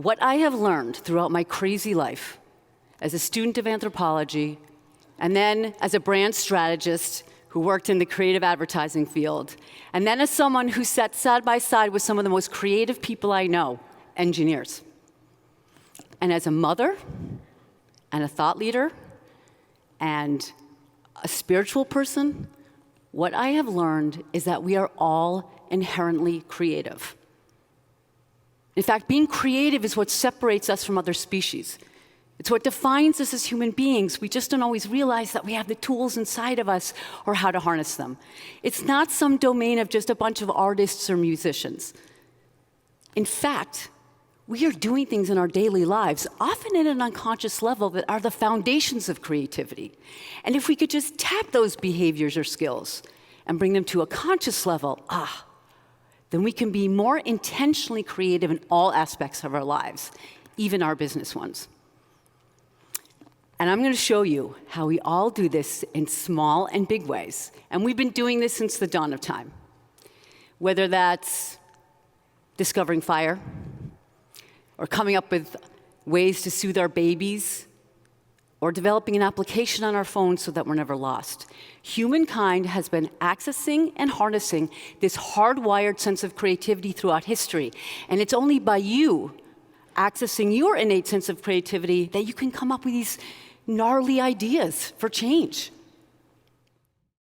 What I have learned throughout my crazy life as a student of anthropology, and then as a brand strategist who worked in the creative advertising field, and then as someone who sat side by side with some of the most creative people I know, engineers. And as a mother, and a thought leader, and a spiritual person, what I have learned is that we are all inherently creative. In fact, being creative is what separates us from other species. It's what defines us as human beings. We just don't always realize that we have the tools inside of us or how to harness them. It's not some domain of just a bunch of artists or musicians. In fact, we are doing things in our daily lives, often at an unconscious level, that are the foundations of creativity. And if we could just tap those behaviors or skills and bring them to a conscious level, then we can be more intentionally creative in all aspects of our lives, even our business ones. And I'm going to show you how we all do this in small and big ways. And we've been doing this since the dawn of time. Whether that's discovering fire, or coming up with ways to soothe our babies, or developing an application on our phones so that we're never lost. Humankind has been accessing and harnessing this hardwired sense of creativity throughout history. And it's only by you accessing your innate sense of creativity that you can come up with these gnarly ideas for change.